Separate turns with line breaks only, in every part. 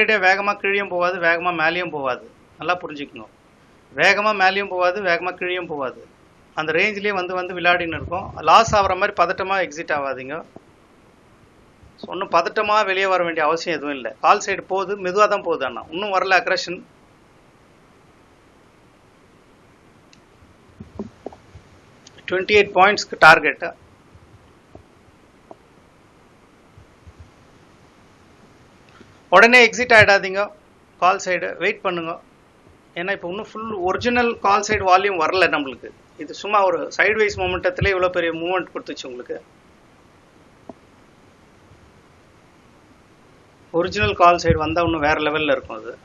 ஒரேடியாக வேகமாக கீழேயும் போகாது, வேகமாக மேலேயும் போகாது. நல்லா புரிஞ்சுக்கணும். வேகமாக மேலேயும் போகாது, வேகமாக கீழேயும் போகாது. அந்த ரேஞ்சிலே வந்து விளையாடின்னு இருக்கும். லாஸ் ஆகிற மாதிரி பதட்டமாக எக்ஸிட் ஆகாதீங்க. ஒன்றும் பதட்டமாக வெளியே வர வேண்டிய அவசியம் எதுவும் இல்லை. கால் சைடு போகுது, மெதுவாக தான் போகுது. அண்ணா இன்னும் வரல அக்ரஷன். 28 பாயிண்ட்ஸ்க்கு டார்கெட்டு. உடனே எக்ஸிட் ஆகிடாதீங்க. கால் சைடு வெயிட் பண்ணுங்க. ஏன்னா இப்போ இன்னும் full original call side volume வரல நம்மளுக்கு. இது சும்மா ஒரு சைட்வைஸ் மொமெண்டத்தில் இவ்வளோ பெரிய மூவ்மெண்ட் கொடுத்துச்சு உங்களுக்கு. ஒரிஜினல் கால் சைடு வந்தால் இன்னும் வேறு லெவலில் இருக்கும். அது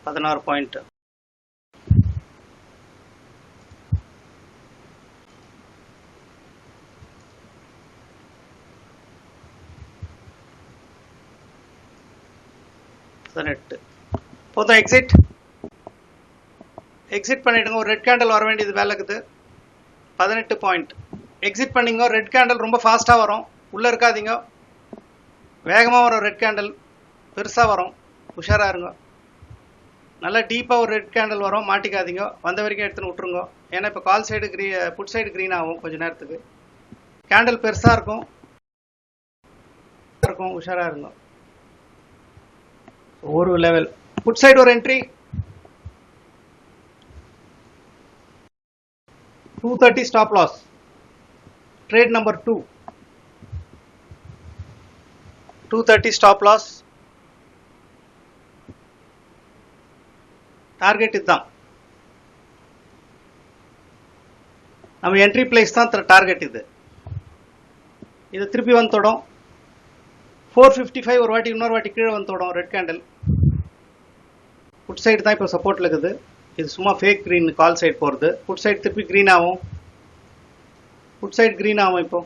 16 பாயிண்ட். போதும். எக்ஸிட் பண்ணிடுங்க. ஒரு ரெட் கேண்டல் வர வேண்டியது வேலை இருக்குது. 18 பாயிண்ட். எக்ஸிட் பண்ணிங்க. ரெட் கேண்டல் ரொம்ப ஃபாஸ்ட்டாக வரும், உள்ளே இருக்காதீங்க. வேகமாக வரும் ரெட் கேண்டல், பெருசாக வரும், உஷாராக இருங்க. நல்லா டீப்பாக ஒரு ரெட் கேண்டல் வரும், மாட்டிக்காதீங்க. வந்த வரைக்கும் எடுத்துன்னு விட்டுருங்க. ஏன்னா இப்போ call side put side green ஆகும் கொஞ்சம் நேரத்துக்கு. கேண்டல் பெருசாக இருக்கும், உஷாராக இருங்க. ஒரு லெவல் புட் சைடு ஒரு entry 230 stop loss. Trade number 2 230 stop loss. Target இதுதான். நம்ம என்ட்ரி பிளேஸ் தான் டார்கெட். இது திருப்பி வந்து தொடும் 455. ஒரு வாட்டி இன்னொரு வாட்டி கீழே வந்து தொடும் ரெட் கேண்டல். புட் சைடு தான் இப்போ சப்போர்ட்ல இருக்குது. இது சும்மா ஃபேக் க்ரீன் கால் சைடு போகிறது. புட் சைடு திருப்பி க்ரீன் ஆகும். புட் சைடு க்ரீன் ஆகும். இப்போ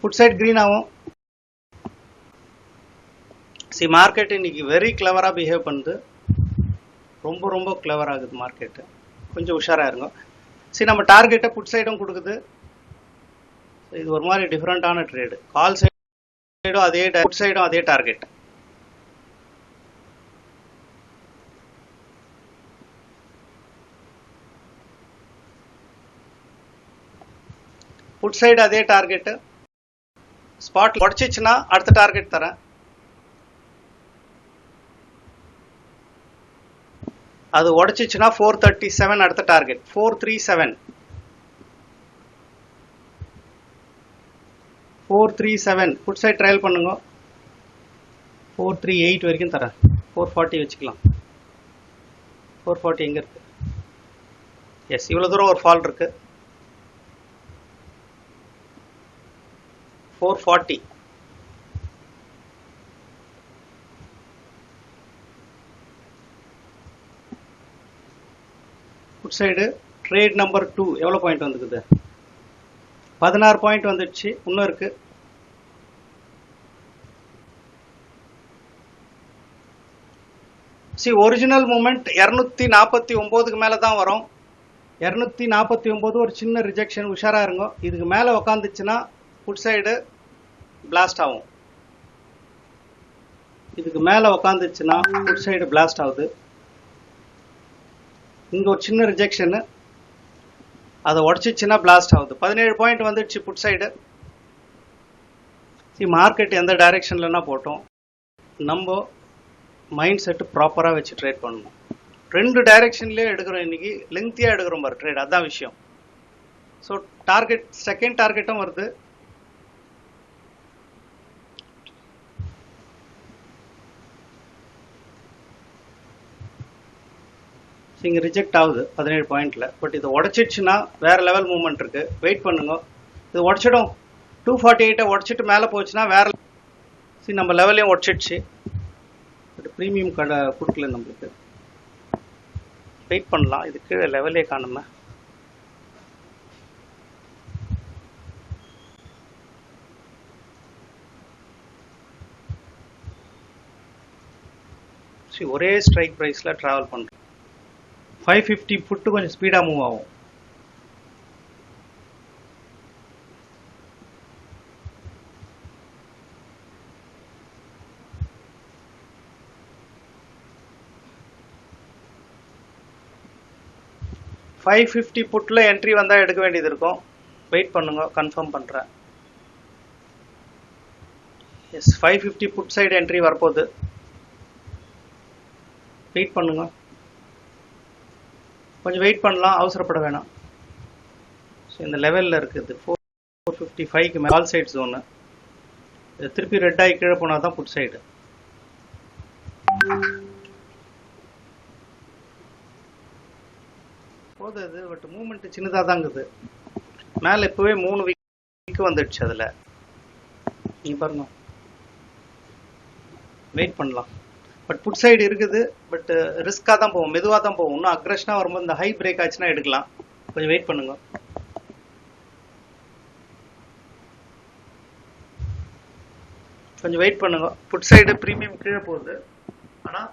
புட் சைடு க்ரீன் ஆகும். சி மார்க்கெட் இன்னைக்கு வெரி கிளவராக பிஹேவ் பண்ணுது. ரொம்ப ரொம்ப கிளவர் ஆகுது மார்க்கெட்டு. கொஞ்சம் உஷாராக இருங்க. சரி, நம்ம டார்கெட்டை புட் சைடும் கொடுக்குது. இது ஒரு மாதிரி டிஃப்ரெண்டான ட்ரேடு. கால் சைடும் அதே, புட் சைடும் அதே டார்கெட். புட் சைடு அதே டார்கெட்டு. ஸ்பாட் உடச்சிச்சுன்னா அடுத்த டார்கெட் தரேன். அது உடச்சிச்சுன்னா 437 அடுத்த டார்கெட். 437 புட் சைட் ட்ரையல் பண்ணுங்க. 438 வரைக்கும் தரேன். 440 வச்சுக்கலாம். 440 எங்க இருக்கு? எஸ், இவ்வளவு தூரம் ஒரு ஃபால் இருக்கு. 440 புட் சைடு. ட்ரேட் நம்பர் 2 எவ்வளோ பாயிண்ட் வந்துக்குது? 16 பாயிண்ட் வந்துடுச்சு. இன்னும் இருக்கு. ஒரிஜினல் மூமெண்ட் 249க்கு மேலே தான் வரும். 249 ஒரு சின்ன ரிஜெக்ஷன். உஷாரா இருங்க. இதுக்கு மேலே உக்காந்துச்சுன்னா புட் சைடு பிளாஸ்ட் ஆகும். இதுக்கு மேலே உக்காந்துச்சுன்னா புட் சைடு பிளாஸ்ட் ஆகுது. இங்க ஒரு சின்ன ரிஜெக்ஷன், அதை உடச்சிச்சுன்னா பிளாஸ்ட் ஆகுது. 17 பாயிண்ட் வந்துடுச்சு புட் சைடு. மார்க்கெட் எந்த டைரக்ஷன்லன்னா போட்டோம், நம்ம மைண்ட் செட்டு ப்ராப்பராக வச்சு ட்ரேட் பண்ணணும். 2 டைரக்ஷன்லேயே எடுக்கிறோம். இன்னைக்கு லெங்க்த்தியாக எடுக்கிறோம் பாரு ட்ரேட், அதான் விஷயம். ஸோ டார்கெட், செகண்ட் டார்கெட்டும் வருது. இங்கே ரிஜெக்ட் ஆகுது 17 பாயிண்ட்ல. பட் இதை உடச்சிடுச்சுன்னா வேற லெவல் மூவ்மெண்ட் இருக்கு. வெயிட் பண்ணுங்க. இது உடச்சிடும். 248 உடச்சிட்டு மேலே போச்சுன்னா வேற. நம்ம லெவலையும் உடச்சிடுச்சு. பட் ப்ரீமியம் கடை கொடுக்கல நம்மளுக்கு. வெயிட் பண்ணலாம். இது கீழே லெவலே காணுமே. ஒரே ஸ்ட்ரைக் ப்ரைஸ்ல டிராவல் பண்றோம். 550 புட்டு கொஞ்சம் ஸ்பீடா மூவ் ஆகும். 550 புட்ல என்ட்ரி வந்தா எடுக்க வேண்டியது இருக்கும். வெயிட் பண்ணுங்க, கன்ஃபார்ம் பண்றேன். எஸ், 550 புட் சைடு என்ட்ரி வரப்போகுது. வெயிட் பண்ணுங்க, கொஞ்சம் வெயிட் பண்ணலாம், அவசரப்பட வேணாம். ஸோ இந்த லெவலில் இருக்குது 455க்கு மேலே கால் சைட் ஜோனு. திருப்பி ரெட் ஆகி கீழே போனால் தான் புட் சைடு. போகுது, பட் மூவ்மெண்ட் சின்னதாக தான் இருக்குது. மேலே இப்போவே 3 வீக் வந்துடுச்சு. அதில் நீங்கள் பாருங்க, வெயிட் பண்ணலாம். பட் புட் சைடு இருக்குது, பட் ரிஸ்க்காக தான் போகும், மெதுவாக தான் போகும். இன்னும் அக்ரெஷனாக வரும்போது இந்த ஹை பிரேக் ஆச்சுன்னா எடுக்கலாம். கொஞ்சம் வெயிட் பண்ணுங்க. கொஞ்சம் வெயிட் பண்ணுங்க. புட் சைடு ப்ரீமியம் கீழே போகுது, ஆனால்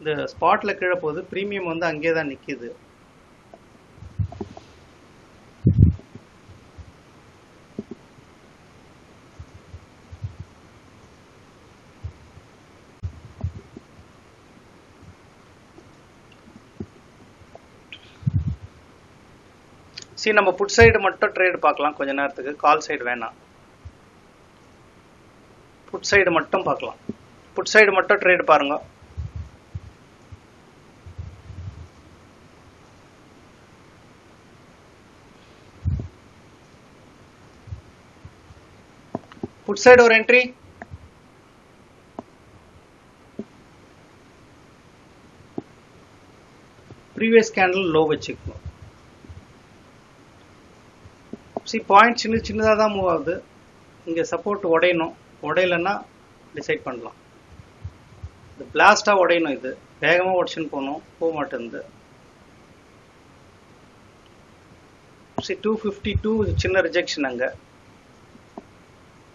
இந்த ஸ்பாட்ல கீழே போகுது. ப்ரீமியம் வந்து அங்கேயே தான் நிற்கிது. சரி, நம்ம புட் சைடு மட்டும் ட்ரேடு பார்க்கலாம் கொஞ்ச நேரத்துக்கு. கால் சைடு வேணாம், புட் சைடு மட்டும் பார்க்கலாம். புட் சைடு மட்டும் ட்ரேடு பாருங்க. புட் சைடு ஒரு என்ட்ரி. ப்ரீவியஸ் கேண்டில் லோ வச்சுக்கணும். சி, பாயிண்ட் சின்னதாக தான் மூவ் ஆகுது. இங்கே சப்போர்ட் உடையணும், உடையலைன்னா டிசைட் பண்ணலாம். இது பிளாஸ்டாக உடையணும். இது வேகமாக உடச்சுன்னு போக மாட்டேங்குது. சி, 252 சின்ன ரிஜெக்ஷன். அங்கே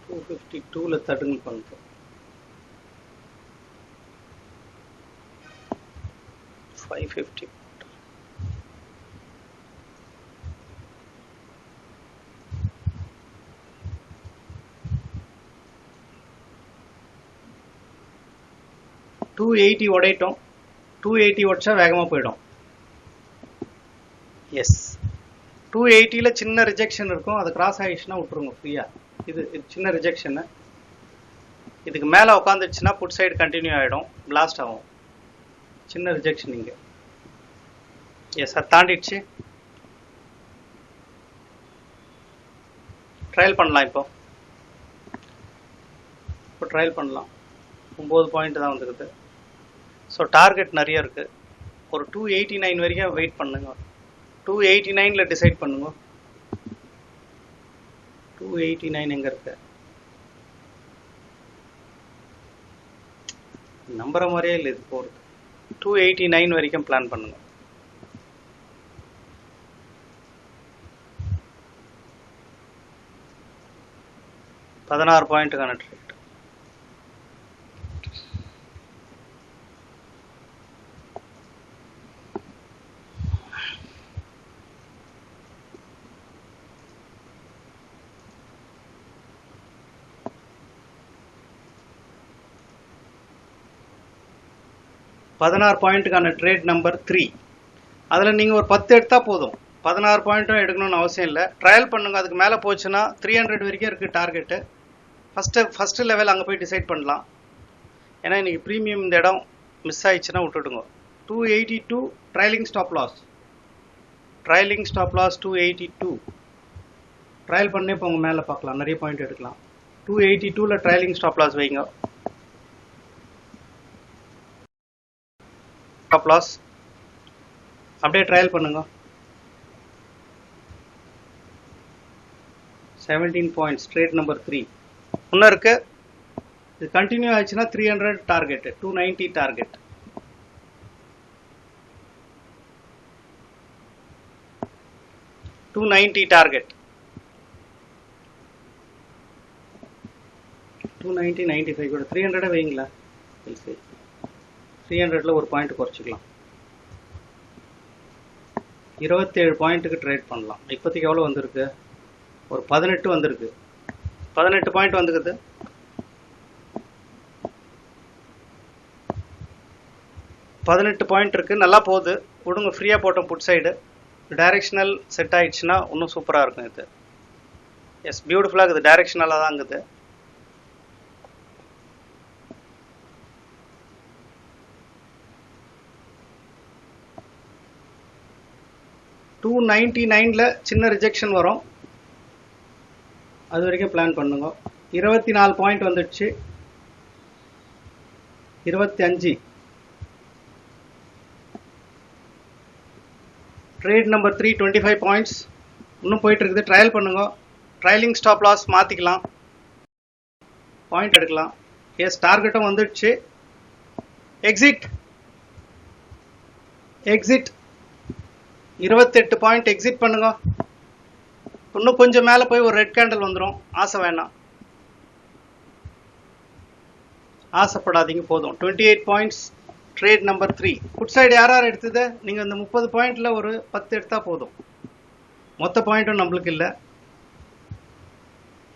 252ல தடுங்கல் பண்ணுது. 550 280 உடையட்டும். 280 உடைச்சா வேகமாக போயிடும். எஸ், 280ல சின்ன ரிஜெக்ஷன் இருக்கும். அது கிராஸ் ஆகிடுச்சுன்னா விட்டுருங்க ஃப்ரீயா. இது சின்ன ரிஜெக்ஷனு. இதுக்கு மேலே உட்காந்துச்சுன்னா புட் சைடு கண்டினியூ ஆகிடும், பிளாஸ்ட் ஆகும். சின்ன ரிஜெக்ஷன் இங்கே. எஸ், அது தாண்டிடுச்சு. ட்ரையல் பண்ணலாம். இப்போ ட்ரையல் பண்ணலாம். 9 பாயிண்ட் தான் வந்துருக்குது. ஸோ டார்கெட் நிறைய இருக்குது. ஒரு 289 வரைக்கும் வெயிட் பண்ணுங்க. 289ல டிசைட் பண்ணுங்க. 289 எங்கே இருக்கு? நம்புற மாதிரியே இல்லை இது போகிறது. 289 வரைக்கும் பிளான் பண்ணுங்க. $16 பாயிண்ட்டுக்கான ட்ரேட். $16 பாயிண்ட்டுக்கான ட்ரேட் நம்பர் 3. அதில் நீங்கள் ஒரு 10 எடுத்தால் போதும். 16 பாயிண்ட்டும் எடுக்கணும்னு அவசியம் இல்லை. ட்ரையல் பண்ணுங்க. அதுக்கு மேலே போச்சுன்னா 300 வரைக்கும் இருக்குது டார்கெட்டு. ஃபஸ்ட்டு லெவல் அங்கே போய் டிசைட் பண்ணலாம். ஏன்னா இன்றைக்கி ப்ரீமியம் இந்த இடம் மிஸ் ஆயிடுச்சுன்னா விட்டுடுங்க. 282 trailing stop loss. Trailing stop loss 282. Trail பண்ணே இப்போ உங்கள் மேலே பார்க்கலாம், நிறைய பாயிண்ட் எடுக்கலாம். 282ல ட்ரையலிங் ஸ்டாப் லாஸ் வைங்க. ஸ்டாப் லாஸ் அப்படியே ட்ரையல் பண்ணுங்க. 17 பாயிண்ட்ஸ் ட்ரேட் நம்பர் 3 இன்னும் இருக்கு. இது கண்டினியூ ஆச்சுன்னா 300 டார்கெட், 290 டார்கெட். டார்கெட் 290, 95 கூட 300 வைங்களா. 300ல ஒரு பாயிண்ட் குறைச்சிக்கலாம். 27 பாயிண்ட்டுக்கு ட்ரேட் பண்ணலாம். இப்போதைக்கு எவ்வளோ வந்திருக்கு? ஒரு 18 வந்திருக்கு. 18 பாயிண்ட் வந்துக்குது. $18 பாயிண்ட் இருக்கு. நல்லா போகுது. விடுங்க, ஃப்ரீயாக போட்டோம் புட் சைடு. டைரெக்ஷனல் செட் ஆயிடுச்சுன்னா இன்னும் சூப்பராக இருக்கும் இது. எஸ், பியூட்டிஃபுல்லாக இருக்குது, டைரெக்ஷனலாக தான் இருக்குது. $299 சின்ன ரிஜெக்ஷன் வரும், அது வரைக்கும் பிளான் பண்ணுங்க. 24 பாயிண்ட் வந்துடுச்சு, 25. ட்ரேட் நம்பர் 3 25 பாயிண்ட்ஸ் இன்னும் போயிட்டு இருக்குது. ட்ரையல் பண்ணுங்க. ட்ரையலிங் ஸ்டாப் லாஸ் மாற்றிக்கலாம், பாயிண்ட் எடுக்கலாம். எஸ், டார்கெட்டும் வந்துடுச்சு. எக்ஸிட் 28 பாயிண்ட் எக்ஸிட் பண்ணுங்க. இன்னும் கொஞ்சம் மேலே போய் ஒரு ரெட் கேண்டில் வந்துடும். ஆசை வேணாம், ஆசைப்படாதீங்க, போதும். 28 points trade number 3. Put side யார் எடுத்தது? நீங்கள் இந்த 30 பாயிண்ட்ல ஒரு 10 எடுத்தா போதும். மொத்த பாயிண்ட்டும் நம்மளுக்கு இல்லை,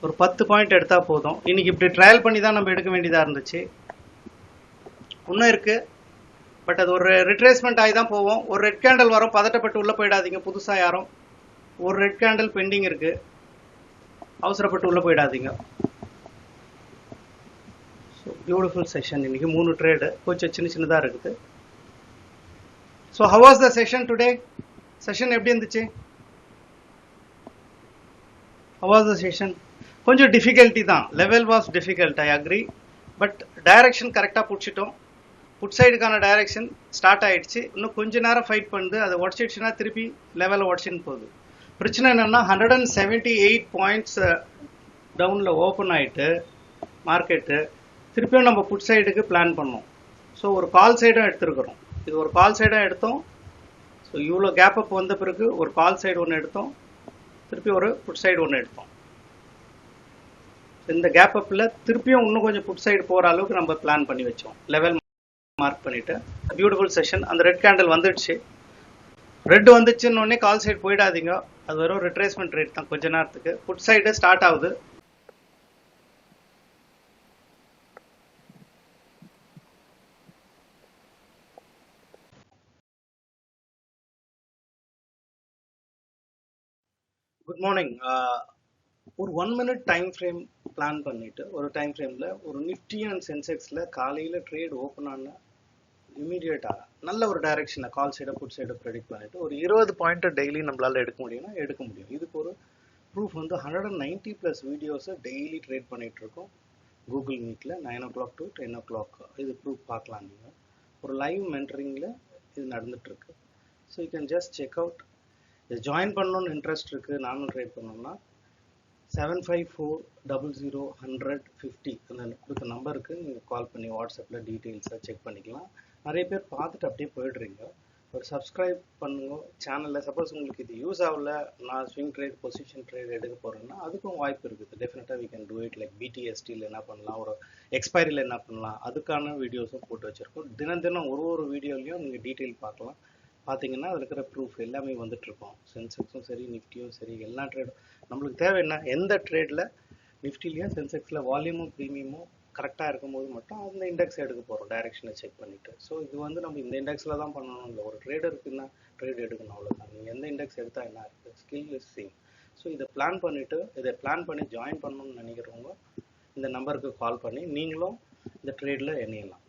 ஒரு 10 பாயிண்ட் எடுத்தா போதும். இன்னைக்கு இப்படி ட்ரையல் பண்ணி தான் நம்ம எடுக்க வேண்டியதாக இருந்துச்சு. இன்னும் இருக்கு, பட் அது ஒரு ரிட்ரேஸ்மெண்ட் ஆகி தான் போவோம். ஒரு ரெட் கேண்டில் வரும், பதட்டப்பட்டு உள்ளே போயிடாதீங்க. புதுசாக யாரும் ஒரு ரெட் கேண்டில் பெண்டிங் இருக்கு, அவசரப்பட்டு உள்ளே போயிடாதீங்க. ஸோ பியூட்டிஃபுல் செஷன் இன்னைக்கு. 3 ட்ரேடு கொஞ்சம் சின்னதாக இருக்குது. So how was the session today? Session எப்படி இருந்துச்சு? How was the session? கொஞ்சம் டிஃபிகல்ட்டி தான், level was difficult, I agree. But direction கரெக்டாக பிடிச்சிட்டோம். புட் சைடுக்கான டைரக்ஷன் ஸ்டார்ட் ஆயிடுச்சு. இன்னும் கொஞ்ச நேரம் ஃபைட் பண்ணுது, அதை உடச்சிடுச்சுன்னா திருப்பி லெவலில் உடச்சின்னு போகுது. பிரச்சனை என்னன்னா 178 பாயிண்ட்ஸ் டவுனில் ஓப்பன் ஆகிட்டு மார்க்கெட்டு திருப்பியும் நம்ம புட் சைடுக்கு பிளான் பண்ணோம். ஸோ ஒரு கால் சைடும் எடுத்துருக்குறோம். இது ஒரு கால் சைடாக எடுத்தோம். ஸோ இவ்வளோ கேப் அப் வந்த பிறகு ஒரு கால் சைடு ஒன்று எடுத்தோம், திருப்பி ஒரு புட் சைடு ஒன்று எடுத்தோம். இந்த கேப் அப்பில் திருப்பியும் இன்னும் கொஞ்சம் புட் சைடு போகிற அளவுக்கு நம்ம பிளான் பண்ணி வச்சோம், லெவல் மார்க் பண்ணிட்டு. Beautiful session. அந்த ரெட் கேண்டில் வந்துடுச்சு. ரெட் வந்துச்சுன்னு உடனே கால் சைடு போயிடாதீங்க, அது வெறும் ரிட்ரேஸ்மெண்ட் ரேட் தான் கொஞ்ச நேரத்துக்கு. புட் சைடு ஸ்டார்ட் ஆகுது. Good morning. ஒரு 1 மினிட் டைம் ஃப்ரேம் பிளான் பண்ணிட்டு, ஒரு டைம் ஃப்ரேமில் ஒரு நிஃப்டி அண்ட் சென்செக்ஸில் காலையில் ட்ரேட் ஓப்பன் ஆன இமீடியட்டாக நல்ல ஒரு டைரக்ஷனை கால் சைடை புட் சைடை ப்ரெடிக்ட் பண்ணிட்டு ஒரு 20 பாயிண்ட்டை டெய்லி நம்மளால் எடுக்க முடியும்னா எடுக்க முடியும். இதுக்கு ஒரு ப்ரூஃப் வந்து 190+ வீடியோஸை டெய்லி ட்ரேட் பண்ணிட்டு இருக்கோம் கூகுள் மீட்டில் 9 o'clock to 10 o'clock. இது ப்ரூஃப் பார்க்கலாம். நீங்கள் ஒரு லைவ் மென்டரிங்கில் இது நடந்துட்டுருக்கு. So you can just check out. இது ஜாயின் பண்ணணும்னு இன்ட்ரெஸ்ட் இருக்குது, நானும் ட்ரேட் பண்ணோம்னா 7540010050 அந்த கொடுத்த நம்பருக்கு நீங்கள் கால் பண்ணி வாட்ஸ்அப்பில் டீட்டெயில்ஸாக செக் பண்ணிக்கலாம். நிறைய பேர் பார்த்துட்டு அப்படியே போயிடுறீங்க. ஒரு சப்ஸ்கிரைப் பண்ணுங்க சேனலில். சப்போஸ் உங்களுக்கு இது யூஸ் ஆகல, நான் ஸ்விங் ட்ரேட் பொசிஷன் ட்ரேட் எடுக்க போகிறேன்னா அதுக்கும் வாய்ப்பு இருக்குது. டெஃபினட்டாக we can do it. Like பிடிஎஸ்டியில் என்ன பண்ணலாம், ஒரு எக்ஸ்பைரியில் என்ன பண்ணலாம், அதுக்கான வீடியோஸும் போட்டு வச்சுருக்கோம். தினம் தினம் ஒரு வீடியோலையும் நீங்கள் டீட்டெயில் பார்க்கலாம். பார்த்தீங்கன்னா அதில் இருக்கிற ப்ரூஃப் எல்லாமே வந்துட்டுருக்கோம். சென்செக்ஸும் சரி, நிஃப்டியும் சரி, எல்லா ட்ரேடும். நம்மளுக்கு தேவை என்ன, எந்த ட்ரேடில் நிஃப்டிலையும் சென்செக்ஸில் வால்யூமும் ப்ரீமியமும் கரெக்டாக இருக்கும்போது மட்டும் அந்த இண்டெக்ஸ் எடுக்க போகிறோம், டைரெக்ஷனை செக் பண்ணிவிட்டு. ஸோ இது வந்து நம்ம இந்த இண்டெக்ஸில் தான் பண்ணணும் இல்லை, ஒரு ட்ரேடருக்குன்னா ட்ரேட் எடுக்கணும், அவ்வளோதான். நீங்கள் எந்த இண்டெக்ஸ் எடுத்தால் என்ன இருக்குது, ஸ்கில் இஸ் சேம். ஸோ இதை பிளான் பண்ணிவிட்டு, இதை பிளான் பண்ணி ஜாயின் பண்ணணும்னு நினைக்கிறவங்க இந்த நம்பருக்கு கால் பண்ணி நீங்களும் இந்த ட்ரேடில் இணையலாம்.